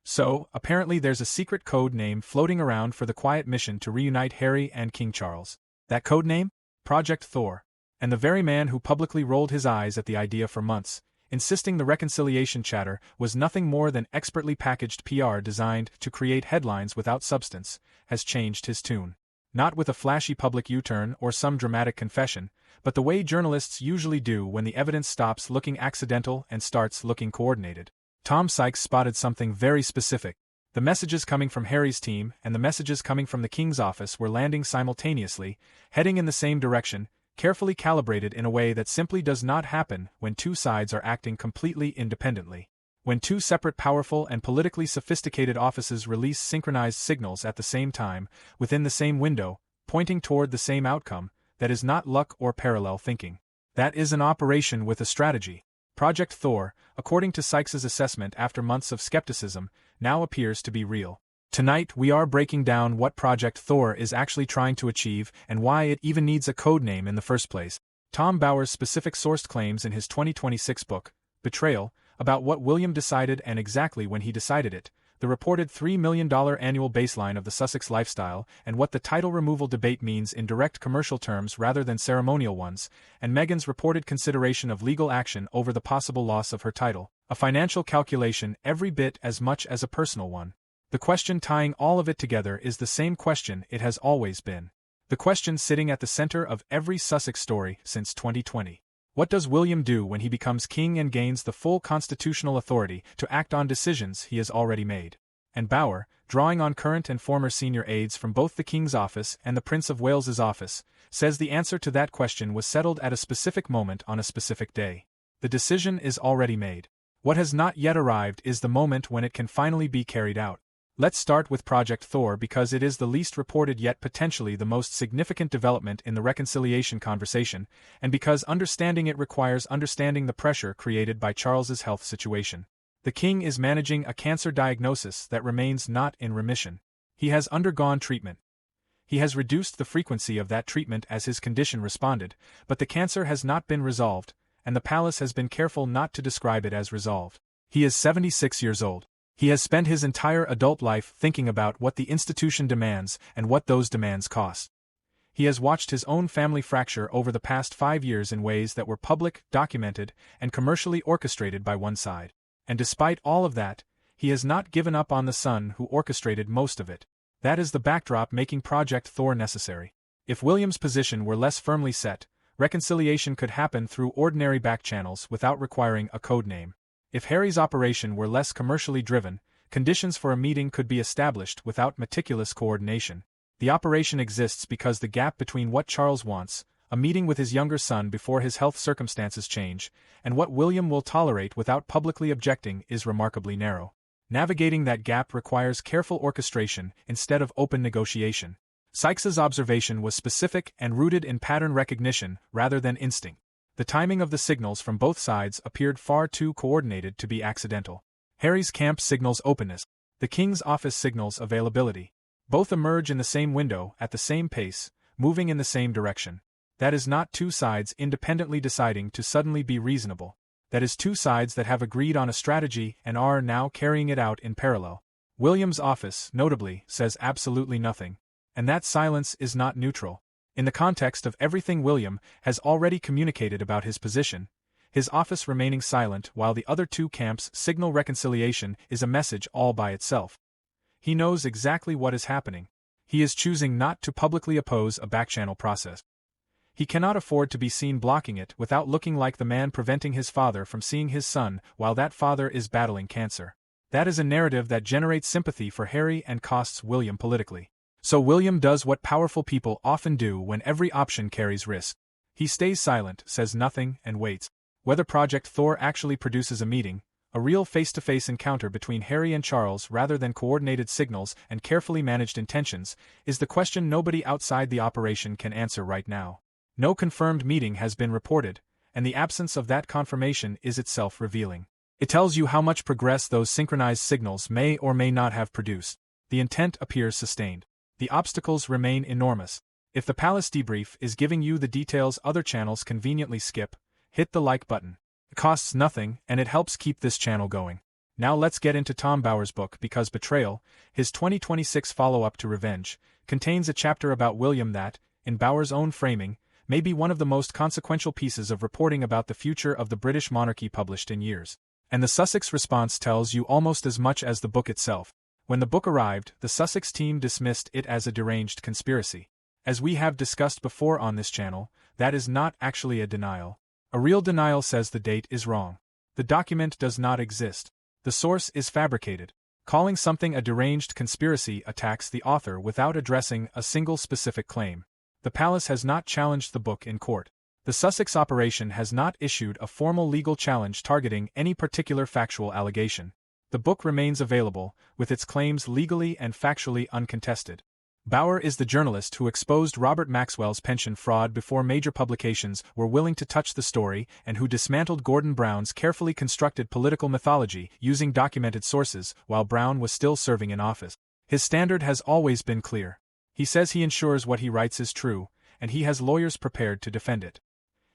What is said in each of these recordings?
So, apparently there's a secret code name floating around for the quiet mission to reunite Harry and King Charles. That code name? Project Thor. And the very man who publicly rolled his eyes at the idea for months, insisting the reconciliation chatter was nothing more than expertly packaged PR designed to create headlines without substance, has changed his tune. Not with a flashy public U-turn or some dramatic confession, but the way journalists usually do when the evidence stops looking accidental and starts looking coordinated. Tom Sykes spotted something very specific. The messages coming from Harry's team and the messages coming from the King's office were landing simultaneously, heading in the same direction, carefully calibrated in a way that simply does not happen when two sides are acting completely independently. When two separate powerful and politically sophisticated offices release synchronized signals at the same time, within the same window, pointing toward the same outcome, that is not luck or parallel thinking. That is an operation with a strategy. Project Thor, according to Sykes's assessment after months of skepticism, now appears to be real. Tonight we are breaking down what Project Thor is actually trying to achieve and why it even needs a code name in the first place. Tom Bauer's specific sourced claims in his 2026 book, Betrayal, about what William decided and exactly when he decided it, the reported $3 million annual baseline of the Sussex lifestyle, and what the title removal debate means in direct commercial terms rather than ceremonial ones, and Meghan's reported consideration of legal action over the possible loss of her title, a financial calculation every bit as much as a personal one. The question tying all of it together is the same question it has always been. The question sitting at the center of every Sussex story since 2020. What does William do when he becomes king and gains the full constitutional authority to act on decisions he has already made? And Bauer, drawing on current and former senior aides from both the King's office and the Prince of Wales's office, says the answer to that question was settled at a specific moment on a specific day. The decision is already made. What has not yet arrived is the moment when it can finally be carried out. Let's start with Project Thor because it is the least reported yet potentially the most significant development in the reconciliation conversation, and because understanding it requires understanding the pressure created by Charles's health situation. The King is managing a cancer diagnosis that remains not in remission. He has undergone treatment. He has reduced the frequency of that treatment as his condition responded, but the cancer has not been resolved, and the palace has been careful not to describe it as resolved. He is 76 years old. He has spent his entire adult life thinking about what the institution demands and what those demands cost. He has watched his own family fracture over the past 5 years in ways that were public, documented, and commercially orchestrated by one side. And despite all of that, he has not given up on the son who orchestrated most of it. That is the backdrop making Project Thor necessary. If William's position were less firmly set, reconciliation could happen through ordinary back channels without requiring a code name. If Harry's operation were less commercially driven, conditions for a meeting could be established without meticulous coordination. The operation exists because the gap between what Charles wants, a meeting with his younger son before his health circumstances change, and what William will tolerate without publicly objecting is remarkably narrow. Navigating that gap requires careful orchestration instead of open negotiation. Sykes's observation was specific and rooted in pattern recognition rather than instinct. The timing of the signals from both sides appeared far too coordinated to be accidental. Harry's camp signals openness. The King's office signals availability. Both emerge in the same window at the same pace, moving in the same direction. That is not two sides independently deciding to suddenly be reasonable. That is two sides that have agreed on a strategy and are now carrying it out in parallel. William's office, notably, says absolutely nothing. And that silence is not neutral. In the context of everything William has already communicated about his position, his office remaining silent while the other two camps signal reconciliation is a message all by itself. He knows exactly what is happening. He is choosing not to publicly oppose a backchannel process. He cannot afford to be seen blocking it without looking like the man preventing his father from seeing his son while that father is battling cancer. That is a narrative that generates sympathy for Harry and costs William politically. So William does what powerful people often do when every option carries risk. He stays silent, says nothing, and waits. Whether Project Thor actually produces a meeting, a real face-to-face encounter between Harry and Charles rather than coordinated signals and carefully managed intentions, is the question nobody outside the operation can answer right now. No confirmed meeting has been reported, and the absence of that confirmation is itself revealing. It tells you how much progress those synchronized signals may or may not have produced. The intent appears sustained. The obstacles remain enormous. If the Palace debrief is giving you the details other channels conveniently skip, hit the like button. It costs nothing, and it helps keep this channel going. Now let's get into Tom Bower's book because Betrayal, his 2026 follow-up to Revenge, contains a chapter about William that, in Bower's own framing, may be one of the most consequential pieces of reporting about the future of the British monarchy published in years. And the Sussex response tells you almost as much as the book itself. When the book arrived, the Sussex team dismissed it as a deranged conspiracy. As we have discussed before on this channel, that is not actually a denial. A real denial says the date is wrong. The document does not exist. The source is fabricated. Calling something a deranged conspiracy attacks the author without addressing a single specific claim. The palace has not challenged the book in court. The Sussex operation has not issued a formal legal challenge targeting any particular factual allegation. The book remains available, with its claims legally and factually uncontested. Bower is the journalist who exposed Robert Maxwell's pension fraud before major publications were willing to touch the story and who dismantled Gordon Brown's carefully constructed political mythology using documented sources while Brown was still serving in office. His standard has always been clear. He says he ensures what he writes is true, and he has lawyers prepared to defend it.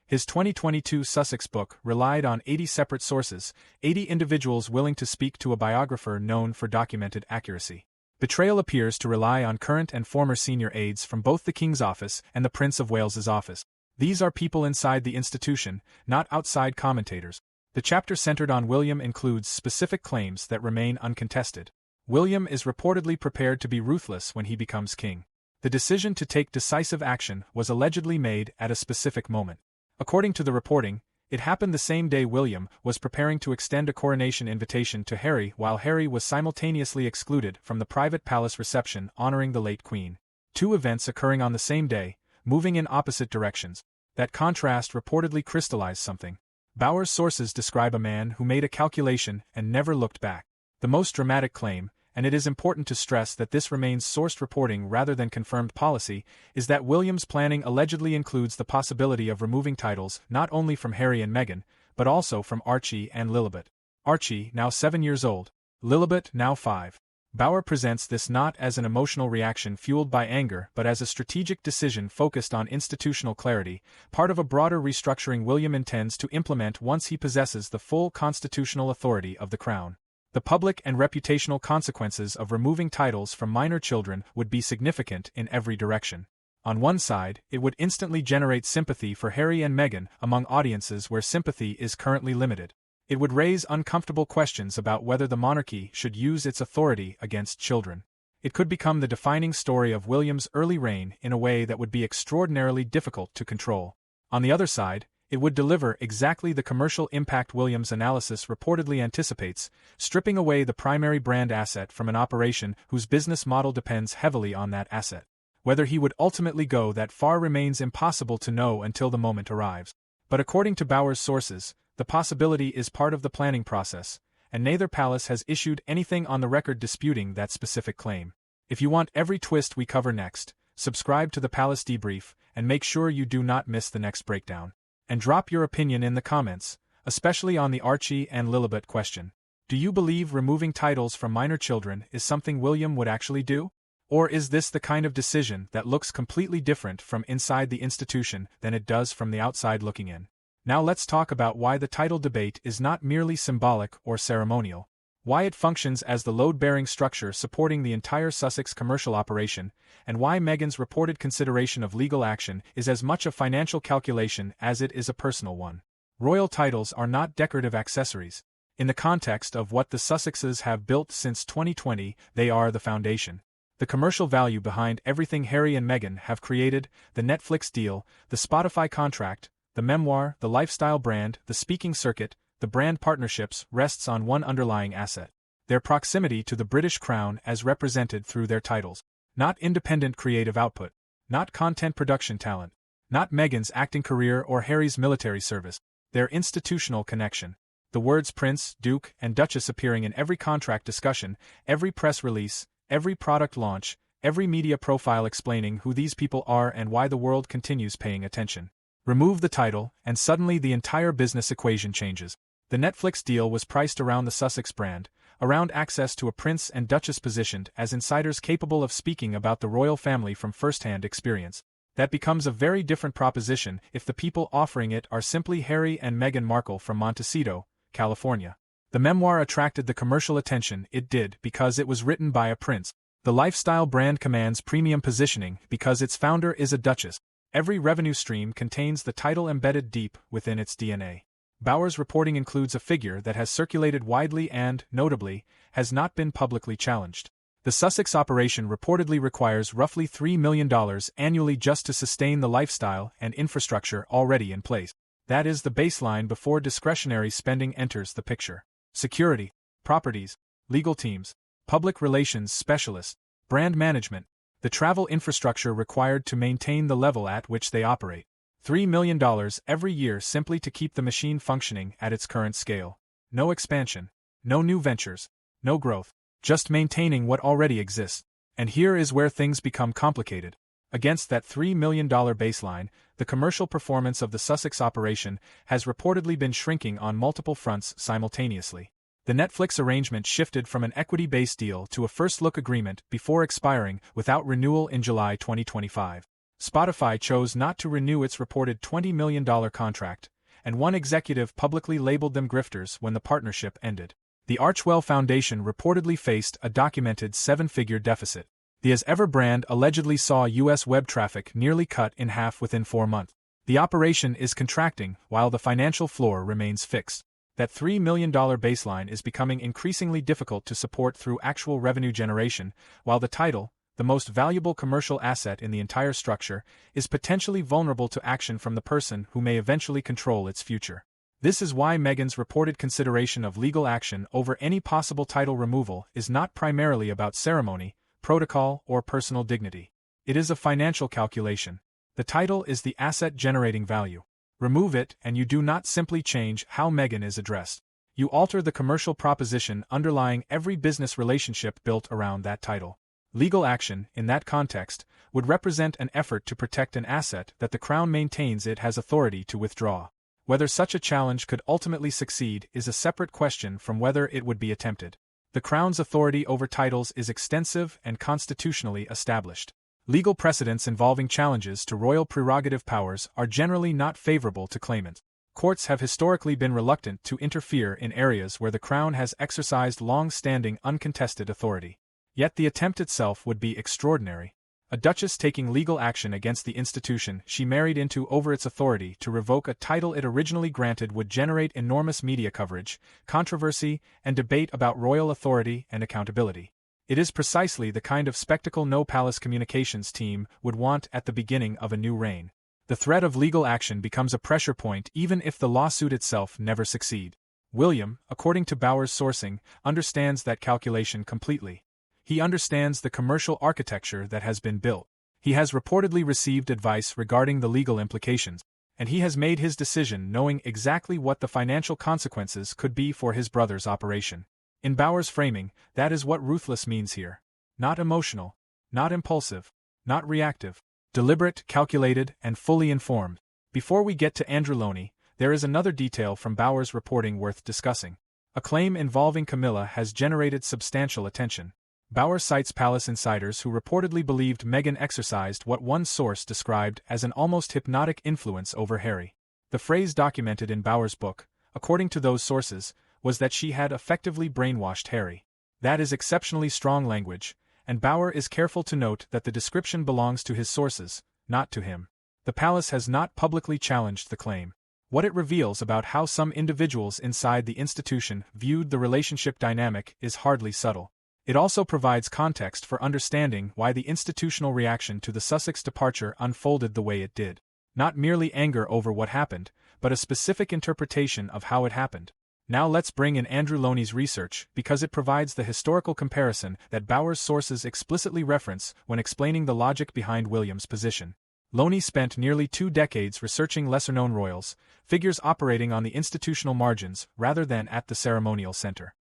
His 2022 Sussex book relied on 80 separate sources, 80 individuals willing to speak to a biographer known for documented accuracy. Betrayal appears to rely on current and former senior aides from both the King's office and the Prince of Wales's office. These are people inside the institution, not outside commentators. The chapter centered on William includes specific claims that remain uncontested. William is reportedly prepared to be ruthless when he becomes king. The decision to take decisive action was allegedly made at a specific moment. According to the reporting, it happened the same day William was preparing to extend a coronation invitation to Harry while Harry was simultaneously excluded from the private palace reception honoring the late Queen. Two events occurring on the same day, moving in opposite directions. That contrast reportedly crystallized something. Bower's sources describe a man who made a calculation and never looked back. The most dramatic claim, and it is important to stress that this remains sourced reporting rather than confirmed policy, is that William's planning allegedly includes the possibility of removing titles not only from Harry and Meghan, but also from Archie and Lilibet. Archie, now 7 years old, Lilibet, now 5. Bower presents this not as an emotional reaction fueled by anger but as a strategic decision focused on institutional clarity, part of a broader restructuring William intends to implement once he possesses the full constitutional authority of the crown. The public and reputational consequences of removing titles from minor children would be significant in every direction. On one side, it would instantly generate sympathy for Harry and Meghan among audiences where sympathy is currently limited. It would raise uncomfortable questions about whether the monarchy should use its authority against children. It could become the defining story of William's early reign in a way that would be extraordinarily difficult to control. On the other side, it would deliver exactly the commercial impact Williams' analysis reportedly anticipates, stripping away the primary brand asset from an operation whose business model depends heavily on that asset. Whether he would ultimately go that far remains impossible to know until the moment arrives. But according to Bower's sources, the possibility is part of the planning process, and neither palace has issued anything on the record disputing that specific claim. If you want every twist we cover next, subscribe to the Palace Debrief, and make sure you do not miss the next breakdown. And drop your opinion in the comments, especially on the Archie and Lilibet question. Do you believe removing titles from minor children is something William would actually do? Or is this the kind of decision that looks completely different from inside the institution than it does from the outside looking in? Now let's talk about why the title debate is not merely symbolic or ceremonial. Why it functions as the load-bearing structure supporting the entire Sussex commercial operation, and why Meghan's reported consideration of legal action is as much a financial calculation as it is a personal one. Royal titles are not decorative accessories. In the context of what the Sussexes have built since 2020, they are the foundation. The commercial value behind everything Harry and Meghan have created, the Netflix deal, the Spotify contract, the memoir, the lifestyle brand, the speaking circuit, the brand partnerships, rests on one underlying asset: their proximity to the British crown as represented through their titles. Not independent creative output. Not content production talent. Not Meghan's acting career or Harry's military service. Their institutional connection. The words Prince, Duke, and Duchess appearing in every contract discussion, every press release, every product launch, every media profile explaining who these people are and why the world continues paying attention. Remove the title, and suddenly the entire business equation changes. The Netflix deal was priced around the Sussex brand, around access to a prince and duchess positioned as insiders capable of speaking about the royal family from first-hand experience. That becomes a very different proposition if the people offering it are simply Harry and Meghan Markle from Montecito, California. The memoir attracted the commercial attention it did because it was written by a prince. The lifestyle brand commands premium positioning because its founder is a duchess. Every revenue stream contains the title embedded deep within its DNA. Bauer's reporting includes a figure that has circulated widely and, notably, has not been publicly challenged. The Sussex operation reportedly requires roughly $3 million annually just to sustain the lifestyle and infrastructure already in place. That is the baseline before discretionary spending enters the picture. Security, properties, legal teams, public relations specialists, brand management, the travel infrastructure required to maintain the level at which they operate. $3 million every year simply to keep the machine functioning at its current scale. No expansion, no new ventures, no growth, just maintaining what already exists. And here is where things become complicated. Against that $3 million baseline, the commercial performance of the Sussex operation has reportedly been shrinking on multiple fronts simultaneously. The Netflix arrangement shifted from an equity-based deal to a first-look agreement before expiring without renewal in July 2025. Spotify chose not to renew its reported $20 million contract, and one executive publicly labeled them grifters when the partnership ended. The Archwell Foundation reportedly faced a documented seven-figure deficit. The As Ever brand allegedly saw U.S. web traffic nearly cut in half within 4 months. The operation is contracting while the financial floor remains fixed. That $3 million baseline is becoming increasingly difficult to support through actual revenue generation, while the title, the most valuable commercial asset in the entire structure, is potentially vulnerable to action from the person who may eventually control its future. This is why Meghan's reported consideration of legal action over any possible title removal is not primarily about ceremony, protocol, or personal dignity. It is a financial calculation. The title is the asset-generating value. Remove it and you do not simply change how Meghan is addressed. You alter the commercial proposition underlying every business relationship built around that title. Legal action, in that context, would represent an effort to protect an asset that the Crown maintains it has authority to withdraw. Whether such a challenge could ultimately succeed is a separate question from whether it would be attempted. The Crown's authority over titles is extensive and constitutionally established. Legal precedents involving challenges to royal prerogative powers are generally not favorable to claimants. Courts have historically been reluctant to interfere in areas where the Crown has exercised long-standing uncontested authority. Yet the attempt itself would be extraordinary. A duchess taking legal action against the institution she married into over its authority to revoke a title it originally granted would generate enormous media coverage, controversy, and debate about royal authority and accountability. It is precisely the kind of spectacle no palace communications team would want at the beginning of a new reign. The threat of legal action becomes a pressure point even if the lawsuit itself never succeeds. William, according to Bauer's sourcing, understands that calculation completely. He understands the commercial architecture that has been built. He has reportedly received advice regarding the legal implications, and he has made his decision knowing exactly what the financial consequences could be for his brother's operation. In Bauer's framing, that is what ruthless means here. Not emotional, not impulsive, not reactive. Deliberate, calculated, and fully informed. Before we get to Andrew Loney, there is another detail from Bauer's reporting worth discussing. A claim involving Camilla has generated substantial attention. Bauer cites palace insiders who reportedly believed Meghan exercised what one source described as an almost hypnotic influence over Harry. The phrase documented in Bauer's book, according to those sources, was that she had effectively brainwashed Harry. That is exceptionally strong language, and Bauer is careful to note that the description belongs to his sources, not to him. The palace has not publicly challenged the claim. What it reveals about how some individuals inside the institution viewed the relationship dynamic is hardly subtle. It also provides context for understanding why the institutional reaction to the Sussex departure unfolded the way it did. Not merely anger over what happened, but a specific interpretation of how it happened. Now let's bring in Andrew Loney's research because it provides the historical comparison that Bauer's sources explicitly reference when explaining the logic behind William's position. Loney spent nearly 2 decades researching lesser-known royals, figures operating on the institutional margins rather than at the ceremonial center.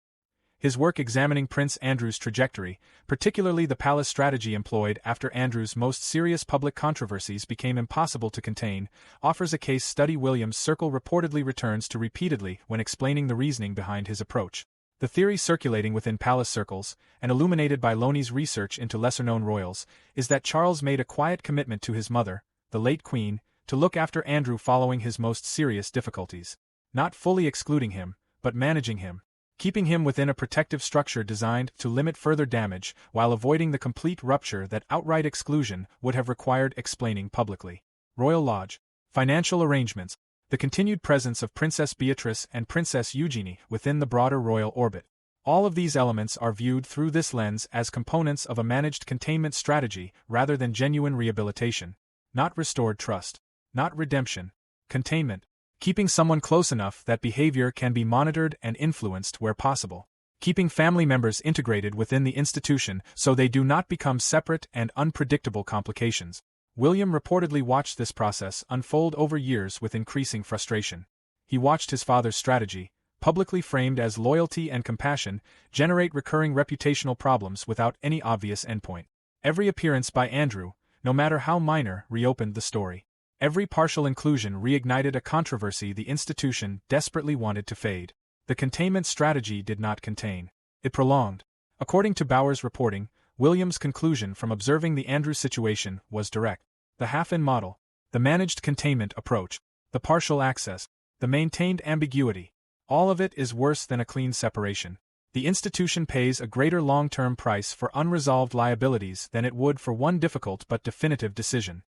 His work examining Prince Andrew's trajectory, particularly the palace strategy employed after Andrew's most serious public controversies became impossible to contain, offers a case study William's circle reportedly returns to repeatedly when explaining the reasoning behind his approach. The theory circulating within palace circles, and illuminated by Loney's research into lesser-known royals, is that Charles made a quiet commitment to his mother, the late Queen, to look after Andrew following his most serious difficulties. Not fully excluding him, but managing him. keeping him within a protective structure designed to limit further damage while avoiding the complete rupture that outright exclusion would have required explaining publicly. Royal Lodge. Financial arrangements. The continued presence of Princess Beatrice and Princess Eugenie within the broader royal orbit. All of these elements are viewed through this lens as components of a managed containment strategy rather than genuine rehabilitation. Not restored trust. Not redemption. Containment. Keeping someone close enough that behavior can be monitored and influenced where possible. Keeping family members integrated within the institution so they do not become separate and unpredictable complications. William reportedly watched this process unfold over years with increasing frustration. He watched his father's strategy, publicly framed as loyalty and compassion, generate recurring reputational problems without any obvious endpoint. Every appearance by Andrew, no matter how minor, reopened the story. Every partial inclusion reignited a controversy the institution desperately wanted to fade. The containment strategy did not contain. It prolonged. According to Bauer's reporting, William's conclusion from observing the Andrew situation was direct. The half-in model, the managed containment approach, the partial access, the maintained ambiguity, all of it is worse than a clean separation. The institution pays a greater long-term price for unresolved liabilities than it would for one difficult but definitive decision.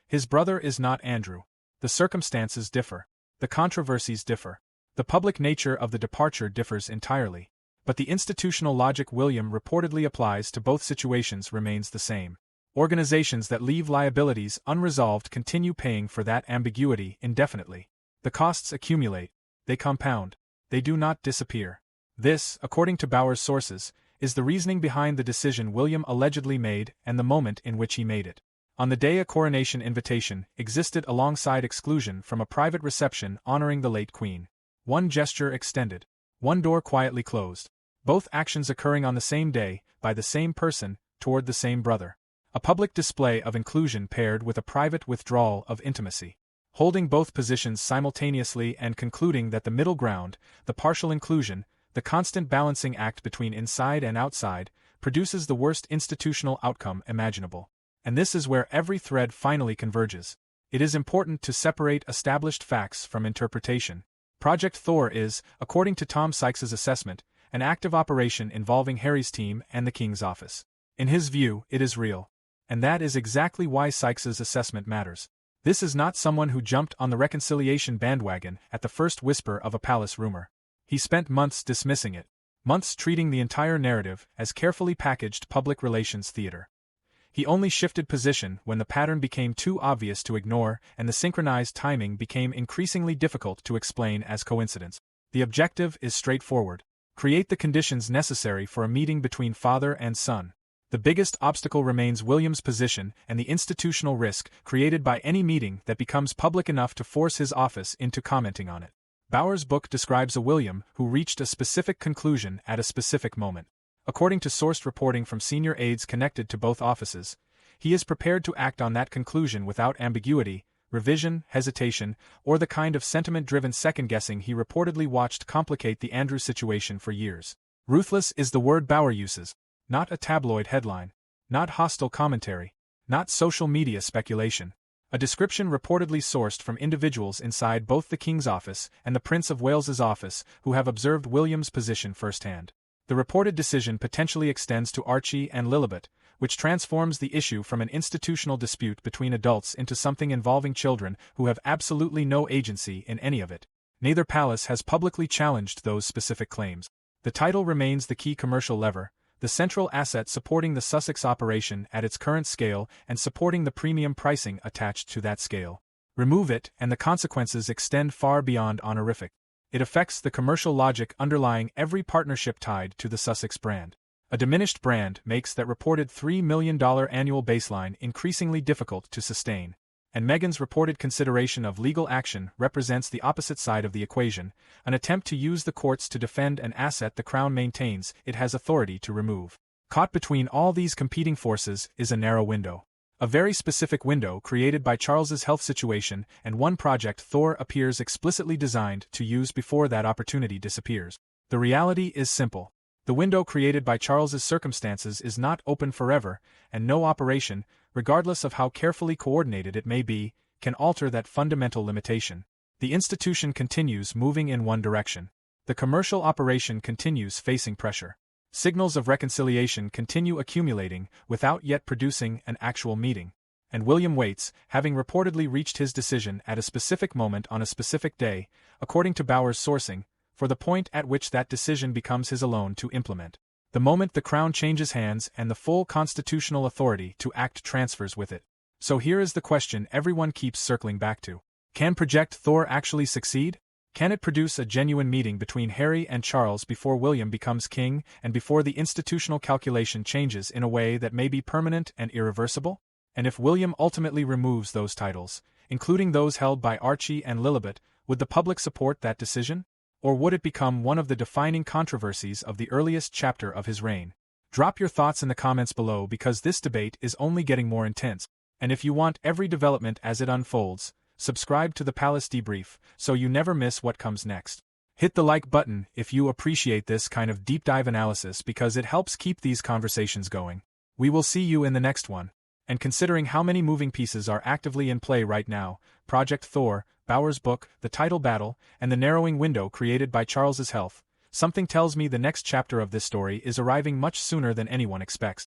His brother is not Andrew. The circumstances differ. The controversies differ. The public nature of the departure differs entirely. But the institutional logic William reportedly applies to both situations remains the same. Organizations that leave liabilities unresolved continue paying for that ambiguity indefinitely. The costs accumulate. They compound. They do not disappear. This, according to Bauer's sources, is the reasoning behind the decision William allegedly made and the moment in which he made it. On the day a coronation invitation existed alongside exclusion from a private reception honoring the late Queen. One gesture extended. One door quietly closed. Both actions occurring on the same day, by the same person, toward the same brother. A public display of inclusion paired with a private withdrawal of intimacy. Holding both positions simultaneously and concluding that the middle ground, the partial inclusion, the constant balancing act between inside and outside, produces the worst institutional outcome imaginable. And this is where every thread finally converges. It is important to separate established facts from interpretation. Project Thor is, according to Tom Sykes's assessment, an active operation involving Harry's team and the King's office. In his view, it is real. And that is exactly why Sykes's assessment matters. This is not someone who jumped on the reconciliation bandwagon at the first whisper of a palace rumor. He spent months dismissing it. Months treating the entire narrative as carefully packaged public relations theater. He only shifted position when the pattern became too obvious to ignore and the synchronized timing became increasingly difficult to explain as coincidence. The objective is straightforward. Create the conditions necessary for a meeting between father and son. The biggest obstacle remains William's position and the institutional risk created by any meeting that becomes public enough to force his office into commenting on it. Bauer's book describes a William who reached a specific conclusion at a specific moment. According to sourced reporting from senior aides connected to both offices, he is prepared to act on that conclusion without ambiguity, revision, hesitation, or the kind of sentiment-driven second-guessing he reportedly watched complicate the Andrew situation for years. Ruthless is the word Bauer uses, not a tabloid headline, not hostile commentary, not social media speculation. A description reportedly sourced from individuals inside both the King's office and the Prince of Wales's office who have observed William's position firsthand. The reported decision potentially extends to Archie and Lilibet, which transforms the issue from an institutional dispute between adults into something involving children who have absolutely no agency in any of it. Neither palace has publicly challenged those specific claims. The title remains the key commercial lever, the central asset supporting the Sussex operation at its current scale and supporting the premium pricing attached to that scale. Remove it, and the consequences extend far beyond honorific. It affects the commercial logic underlying every partnership tied to the Sussex brand. A diminished brand makes that reported $3 million annual baseline increasingly difficult to sustain. And Meghan's reported consideration of legal action represents the opposite side of the equation, an attempt to use the courts to defend an asset the Crown maintains it has authority to remove. Caught between all these competing forces is a narrow window. A very specific window created by Charles's health situation and one Project Thor appears explicitly designed to use before that opportunity disappears. The reality is simple. The window created by Charles's circumstances is not open forever, and no operation, regardless of how carefully coordinated it may be, can alter that fundamental limitation. The institution continues moving in one direction. The commercial operation continues facing pressure. Signals of reconciliation continue accumulating without yet producing an actual meeting. And William waits, having reportedly reached his decision at a specific moment on a specific day, according to Bowers' sourcing, for the point at which that decision becomes his alone to implement. The moment the crown changes hands and the full constitutional authority to act transfers with it. So here is the question everyone keeps circling back to. Can Project Thor actually succeed? Can it produce a genuine meeting between Harry and Charles before William becomes king and before the institutional calculation changes in a way that may be permanent and irreversible? And if William ultimately removes those titles, including those held by Archie and Lilibet, would the public support that decision? Or would it become one of the defining controversies of the earliest chapter of his reign? Drop your thoughts in the comments below because this debate is only getting more intense. And if you want every development as it unfolds, subscribe to the Palace Debrief so you never miss what comes next. Hit the like button if you appreciate this kind of deep dive analysis because it helps keep these conversations going. We will see you in the next one. And considering how many moving pieces are actively in play right now, Project Thor, Bowers' book, the title battle, and the narrowing window created by Charles's health, something tells me the next chapter of this story is arriving much sooner than anyone expects.